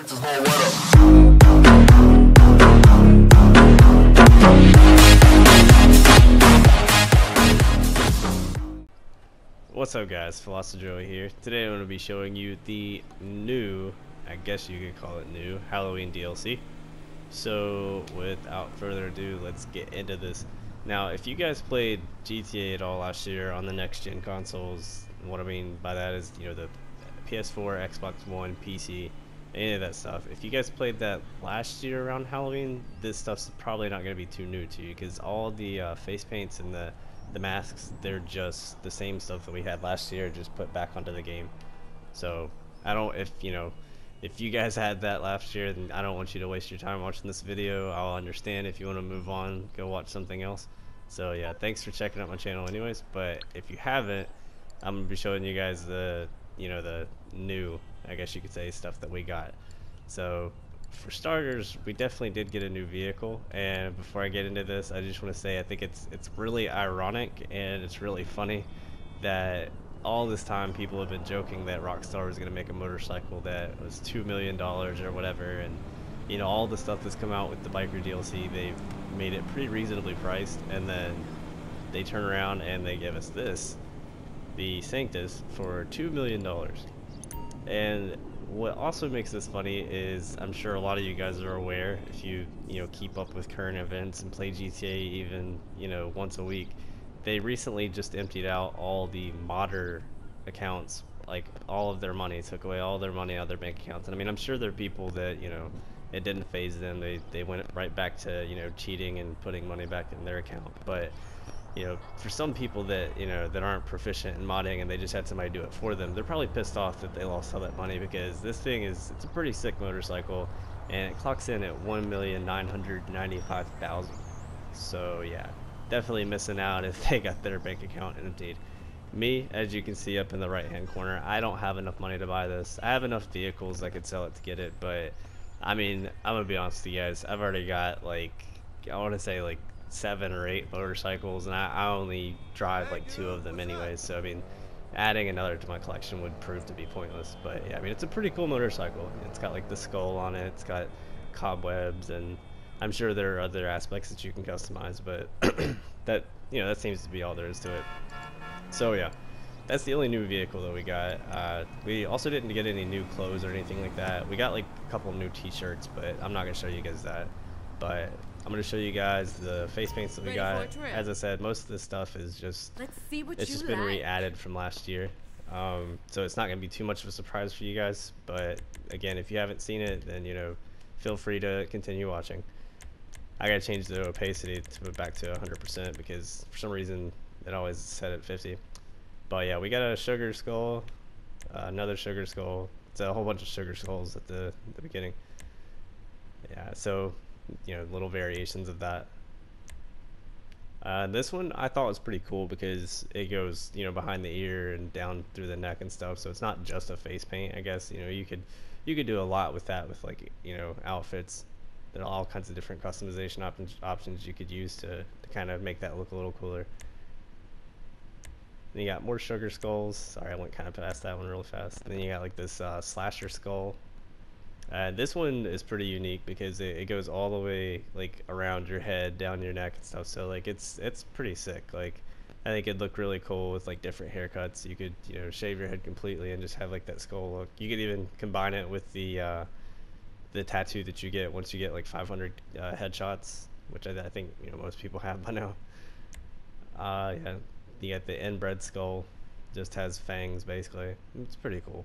What's up guys, Philosopher here. Today I'm going to be showing you the new, I guess you could call it new, Halloween DLC. So without further ado, let's get into this. Now if you guys played GTA at all last year on the next gen consoles, what I mean by that is, you know, the PS4, Xbox One, PC, any of that stuff. If you guys played that last year around Halloween, this stuff's probably not going to be too new to you, because all the face paints and the masks, they're just the same stuff that we had last year, just put back onto the game. So if you guys had that last year, then I don't want you to waste your time watching this video. I'll understand if you want to move on, go watch something else. So yeah, thanks for checking out my channel anyways. But if you haven't, I'm gonna be showing you guys the the new, I guess you could say, stuff that we got. So for starters, we definitely did get a new vehicle, and before I get into this, I just want to say I think it's really ironic and it's really funny that all this time people have been joking that Rockstar was going to make a motorcycle that was $2 million or whatever, and you know, all the stuff that's come out with the biker DLC, they've made it pretty reasonably priced, and then they turn around and they give us this, the Sanctus, for $2 million. And what also makes this funny is, I'm sure a lot of you guys are aware, if you keep up with current events and play GTA even once a week, they recently just emptied out all the modder accounts, like all of their money, took away all their money out of their bank accounts. And I mean, I'm sure there are people that it didn't phase them, they went right back to cheating and putting money back in their account. But for some people that that aren't proficient in modding and they just had somebody do it for them, they're probably pissed off that they lost all that money, because this thing it's a pretty sick motorcycle, and it clocks in at 1,995,000. So yeah, definitely missing out if they got their bank account emptied. Me, as you can see up in the right hand corner, I don't have enough money to buy this. I have enough vehicles I could sell it to get it, but I mean, I'm gonna be honest with you guys, I've already got I want to say 7 or 8 motorcycles, and I only drive 2 of them anyways, so I mean, adding another to my collection would prove to be pointless. But yeah, I mean, it's a pretty cool motorcycle. It's got the skull on it, it's got cobwebs, and I'm sure there are other aspects that you can customize, but that seems to be all there is to it. So yeah, that's the only new vehicle that we got. We also didn't get any new clothes or anything like that. We got a couple new t-shirts, but I'm not gonna show you guys that. But I'm going to show you guys the face paints that we got. As I said, most of this stuff is just been re-added from last year. So it's not going to be too much of a surprise for you guys. But again, if you haven't seen it, then feel free to continue watching. I got to change the opacity to put it back to 100% because for some reason it always set at 50. But yeah, we got a sugar skull, another sugar skull. It's a whole bunch of sugar skulls at the beginning. Yeah, so little variations of that. This one I thought was pretty cool because it goes behind the ear and down through the neck and stuff, so it's not just a face paint. I guess you could do a lot with that, with outfits. There are all kinds of different customization options you could use to kind of make that look a little cooler. Then you got more sugar skulls. Sorry, I went kind of past that one really fast. Then you got this slasher skull. This one is pretty unique because it goes all the way around your head, down your neck and stuff. So it's pretty sick. I think it'd look really cool with different haircuts. You could shave your head completely and just have that skull look. You could even combine it with the tattoo that you get once you get 500 headshots, which I think most people have by now. Yeah, you got the inbred skull, just has fangs basically. It's pretty cool.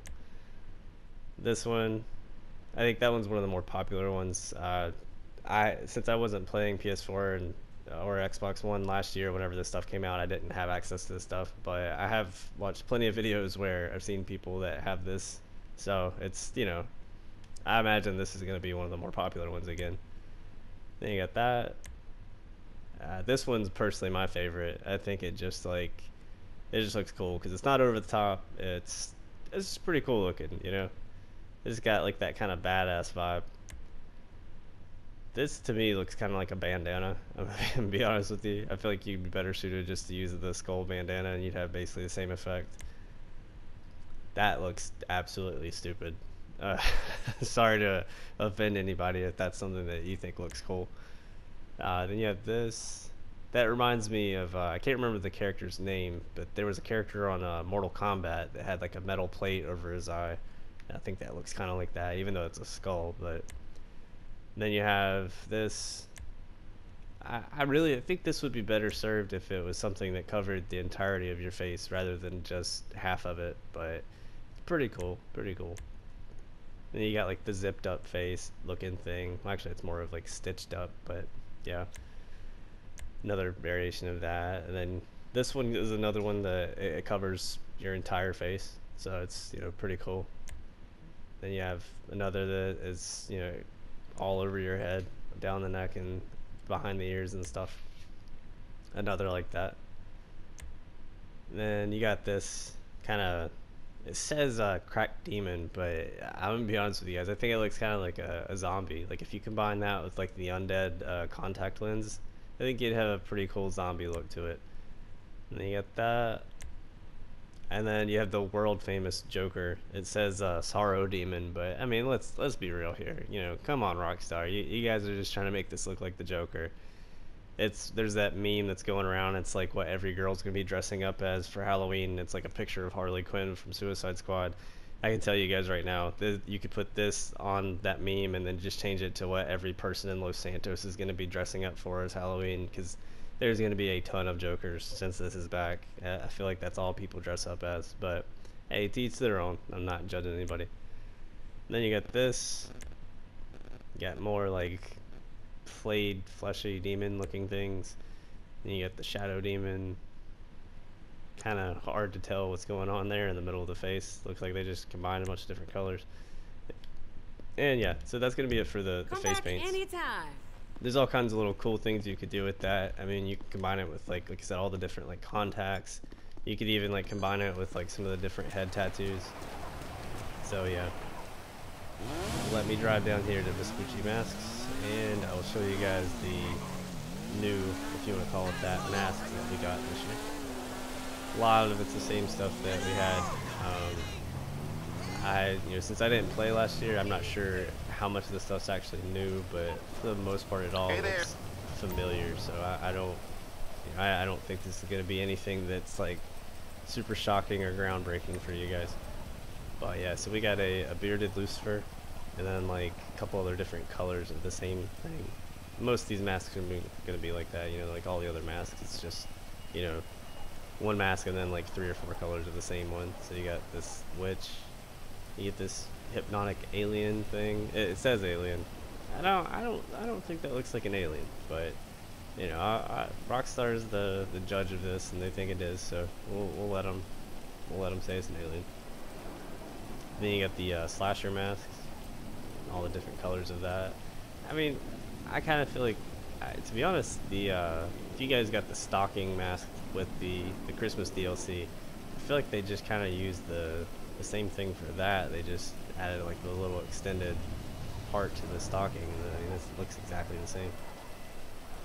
This one, I think that one's one of the more popular ones. Since I wasn't playing PS4 or Xbox One last year whenever this stuff came out, I didn't have access to this stuff, but I have watched plenty of videos where I've seen people that have this, so it's I imagine this is going to be one of the more popular ones again. Then you got that. This one's personally my favorite. I think it just it just looks cool because it's not over the top. It's pretty cool looking, It's got that kind of badass vibe. This to me looks kind of like a bandana. I'm gonna be honest with you. I feel like you'd be better suited just to use the skull bandana and you'd have basically the same effect. That looks absolutely stupid. Sorry to offend anybody if that's something that you think looks cool. Then you have this. That reminds me of, I can't remember the character's name, but there was a character on Mortal Kombat that had like a metal plate over his eye. I think that looks kind of like that, even though it's a skull. But then you have this. I really think this would be better served if it was something that covered the entirety of your face rather than just half of it. But it's pretty cool, pretty cool. Then you got like the zipped up face looking thing. Well, actually, it's more of like stitched up, but yeah, another variation of that. And then this one is another one that it covers your entire face, so it's, you know, pretty cool. Then you have another that is, you know, all over your head, down the neck and behind the ears and stuff. Another like that. Then you got this kind of, it says cracked demon, but I'm gonna be honest with you guys, I think it looks kind of like a zombie. Like if you combine that with like the undead contact lens, I think you'd have a pretty cool zombie look to it. And then you got that. And then you have the world famous Joker. It says sorrow demon, but I mean, let's be real here. You know, come on, Rockstar. You guys are just trying to make this look like the Joker. There's that meme that's going around. It's like what every girl's gonna be dressing up as for Halloween. It's like a picture of Harley Quinn from Suicide Squad. I can tell you guys right now, you could put this on that meme and then just change it to what every person in Los Santos is gonna be dressing up for as Halloween, because there's going to be a ton of Jokers since this is back. I feel like that's all people dress up as, but hey, to each their own. I'm not judging anybody. Then you got this. You got more like flayed, fleshy demon looking things. Then you got the shadow demon. Kind of hard to tell what's going on there in the middle of the face. Looks like they just combined a bunch of different colors. And yeah, so that's going to be it for the face paints. Anytime. There's all kinds of little cool things you could do with that. I mean, you can combine it with like I said, all the different like contacts. You could even like combine it with like some of the different head tattoos. So yeah, let me drive down here to Vespucci Masks, and I will show you guys the new, if you want to call it that, mask that we got this year. A lot of it's the same stuff that we had. Since I didn't play last year, I'm not sure how much of the stuff's actually new, but for the most part, it all looks familiar. So I don't think this is going to be anything that's like super shocking or groundbreaking for you guys. But yeah, so we got a bearded Lucifer, and then like a couple other different colors of the same thing. Most of these masks are going to be like that, you know, like all the other masks. It's just, you know, one mask and then like 3 or 4 colors of the same one. So you got this witch. You get this hypnotic alien thing. It says alien. I don't think that looks like an alien, but you know, Rockstar's the judge of this, and they think it is. So we'll let them say it's an alien. Then you got the slasher masks, all the different colors of that. I mean, I kind of feel like, to be honest, if you guys got the stocking mask with the Christmas DLC, I feel like they just kind of used the same thing for that. They just added like the little extended part to the stocking, and it looks exactly the same.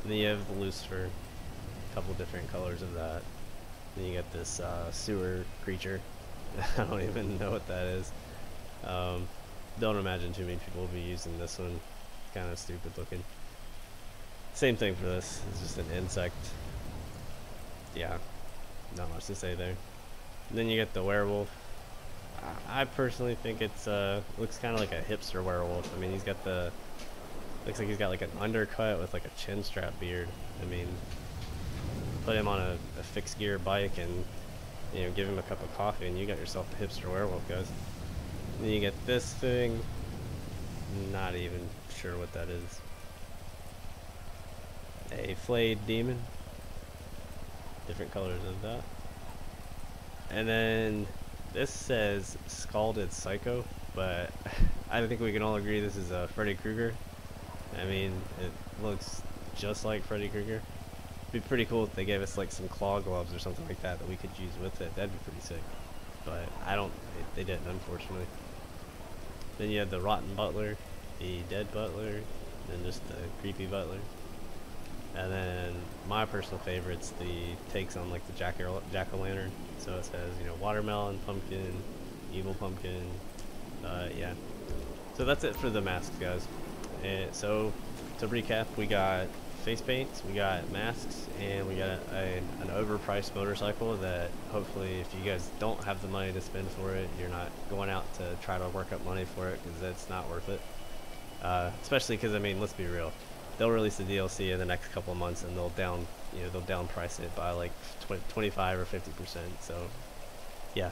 And then you have the Lucifer, a couple different colors of that. Then you got this sewer creature. I don't even know what that is. Don't imagine too many people will be using this one. Kind of stupid looking. Same thing for this. It's just an insect. Yeah, not much to say there. And then you get the werewolf. I personally think it's looks kind of like a hipster werewolf. I mean, looks like he's got like an undercut with like a chin strap beard. I mean, put him on a fixed gear bike and, you know, give him a cup of coffee, and you got yourself a hipster werewolf, guys. And then you get this thing. Not even sure what that is. A flayed demon. Different colors of that. And then this says Scalded Psycho, but I think we can all agree this is Freddy Krueger. I mean, it looks just like Freddy Krueger. It'd be pretty cool if they gave us like some claw gloves or something like that we could use with it. That'd be pretty sick. But they didn't, unfortunately. Then you have the rotten butler, the dead butler, and just the creepy butler. And then my personal favorite's the takes on like the jack-o'-lantern. So it says, you know, watermelon, pumpkin, evil pumpkin. Yeah, So that's it for the masks, guys. And so to recap, we got face paints, we got masks, and we got an overpriced motorcycle that hopefully, if you guys don't have the money to spend for it, you're not going out to try to work up money for it, because it's not worth it. Especially because, I mean, let's be real, they'll release the DLC in the next couple of months, and they'll down price it by like 25 or 50%. So yeah,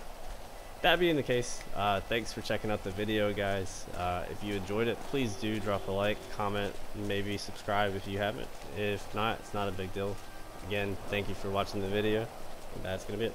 that being the case, thanks for checking out the video, guys. If you enjoyed it, please do drop a like, comment, maybe subscribe if you haven't. If not, it's not a big deal. Again, thank you for watching the video, and that's gonna be it.